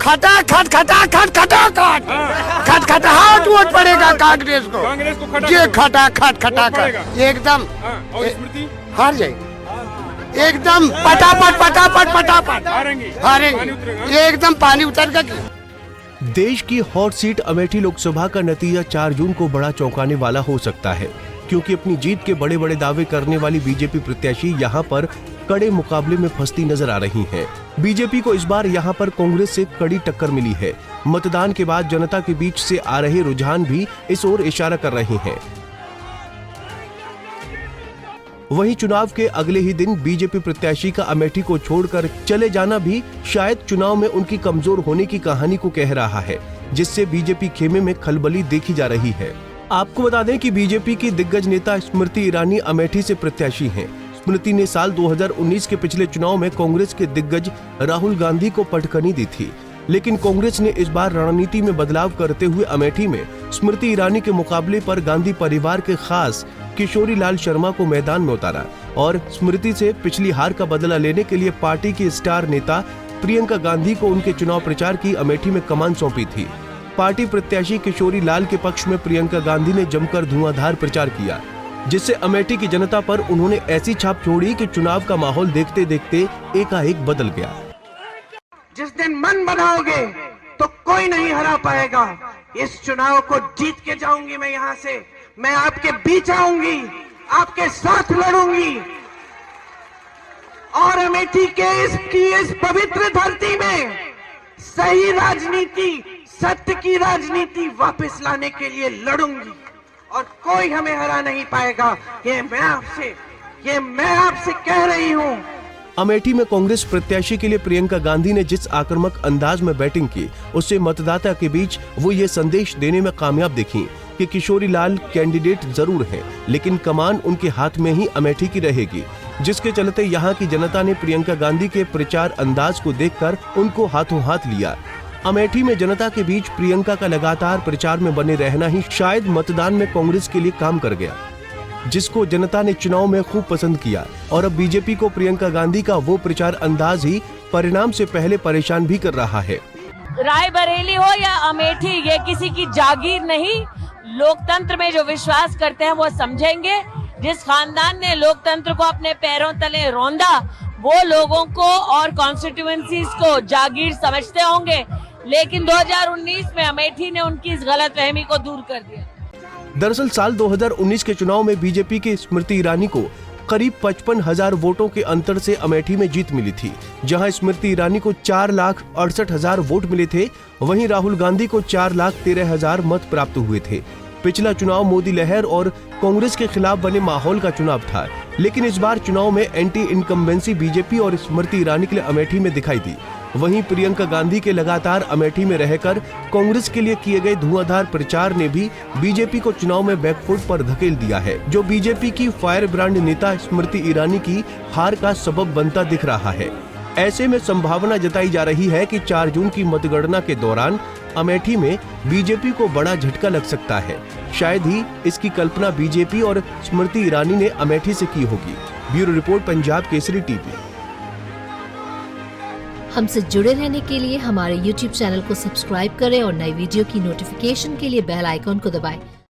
खटा खट खटा खट खटा खट खट खटाहट वोट पड़ेगा कांग्रेस को। ये खटा खट खटा खट एकदम हार जाएगी, एकदम पटापट पटापट पटापट हारेंगे, ये एकदम पानी उतर गया। देश की हॉट सीट अमेठी लोकसभा का नतीजा 4 जून को बड़ा चौंकाने वाला हो सकता है, क्योंकि अपनी जीत के बड़े बड़े दावे करने वाली बीजेपी प्रत्याशी यहां पर कड़े मुकाबले में फंसती नजर आ रही हैं। बीजेपी को इस बार यहां पर कांग्रेस से कड़ी टक्कर मिली है। मतदान के बाद जनता के बीच से आ रहे रुझान भी इस ओर इशारा कर रहे हैं। वहीं चुनाव के अगले ही दिन बीजेपी प्रत्याशी का अमेठी को छोड़कर चले जाना भी शायद चुनाव में उनकी कमजोर होने की कहानी को कह रहा है, जिससे बीजेपी खेमे में खलबली देखी जा रही है। आपको बता दें कि बीजेपी की दिग्गज नेता स्मृति ईरानी अमेठी से प्रत्याशी हैं। स्मृति ने साल 2019 के पिछले चुनाव में कांग्रेस के दिग्गज राहुल गांधी को पटखनी दी थी, लेकिन कांग्रेस ने इस बार रणनीति में बदलाव करते हुए अमेठी में स्मृति ईरानी के मुकाबले पर गांधी परिवार के खास किशोरी लाल शर्मा को मैदान में उतारा और स्मृति से पिछली हार का बदला लेने के लिए पार्टी की स्टार नेता प्रियंका गांधी को उनके चुनाव प्रचार की अमेठी में कमान सौंपी थी। पार्टी प्रत्याशी किशोरी लाल के पक्ष में प्रियंका गांधी ने जमकर धुआंधार प्रचार किया, जिससे अमेठी की जनता पर उन्होंने ऐसी छाप छोड़ी कि चुनाव का माहौल देखते देखते एकाएक बदल गया। जिस दिन मन बनाओगे तो कोई नहीं हरा पाएगा। इस चुनाव को जीत के जाऊंगी मैं यहाँ से, मैं आपके बीच आऊंगी, आपके साथ लड़ूंगी और अमेठी के इस पवित्र धरती में सही राजनीति, सत्य की राजनीति वापस लाने के लिए लड़ूंगी और कोई हमें हरा नहीं पाएगा। ये मैं आपसे कह रही हूँ। अमेठी में कांग्रेस प्रत्याशी के लिए प्रियंका गांधी ने जिस आक्रामक अंदाज में बैटिंग की, उससे मतदाता के बीच वो ये संदेश देने में कामयाब दिखी कि किशोरी लाल कैंडिडेट जरूर हैं, लेकिन कमान उनके हाथ में ही अमेठी की रहेगी, जिसके चलते यहाँ की जनता ने प्रियंका गांधी के प्रचार अंदाज को देखकर उनको हाथों हाथ लिया। अमेठी में जनता के बीच प्रियंका का लगातार प्रचार में बने रहना ही शायद मतदान में कांग्रेस के लिए काम कर गया, जिसको जनता ने चुनाव में खूब पसंद किया और अब बीजेपी को प्रियंका गांधी का वो प्रचार अंदाज ही परिणाम से पहले परेशान भी कर रहा है। रायबरेली हो या अमेठी, ये किसी की जागीर नहीं। लोकतंत्र में जो विश्वास करते हैं वो समझेंगे। जिस खानदान ने लोकतंत्र को अपने पैरों तले रौंदा, वो लोगों को और कॉन्स्टिट्यूएंसीज को जागीर समझते होंगे, लेकिन 2019 में अमेठी ने उनकी इस गलतफहमी को दूर कर दिया। दरअसल साल 2019 के चुनाव में बीजेपी की स्मृति ईरानी को करीब 55,000 वोटों के अंतर से अमेठी में जीत मिली थी, जहां स्मृति ईरानी को 4,68,000 वोट मिले थे। वहीं राहुल गांधी को 4,13,000 मत प्राप्त हुए थे। पिछला चुनाव मोदी लहर और कांग्रेस के खिलाफ बने माहौल का चुनाव था, लेकिन इस बार चुनाव में एंटी इनकम्बेंसी बीजेपी और स्मृति ईरानी के लिए अमेठी में दिखाई दी। वहीं प्रियंका गांधी के लगातार अमेठी में रहकर कांग्रेस के लिए किए गए धुआंधार प्रचार ने भी बीजेपी को चुनाव में बैकफुट पर धकेल दिया है, जो बीजेपी की फायर ब्रांड नेता स्मृति ईरानी की हार का सबब बनता दिख रहा है। ऐसे में संभावना जताई जा रही है कि 4 जून की मतगणना के दौरान अमेठी में बीजेपी को बड़ा झटका लग सकता है। शायद ही इसकी कल्पना बीजेपी और स्मृति ईरानी ने अमेठी से की होगी। Bureau report, Punjab Kesari TV. हमसे जुड़े रहने के लिए हमारे YouTube चैनल को सब्सक्राइब करें और नई वीडियो की नोटिफिकेशन के लिए बेल आइकॉन को दबाएं।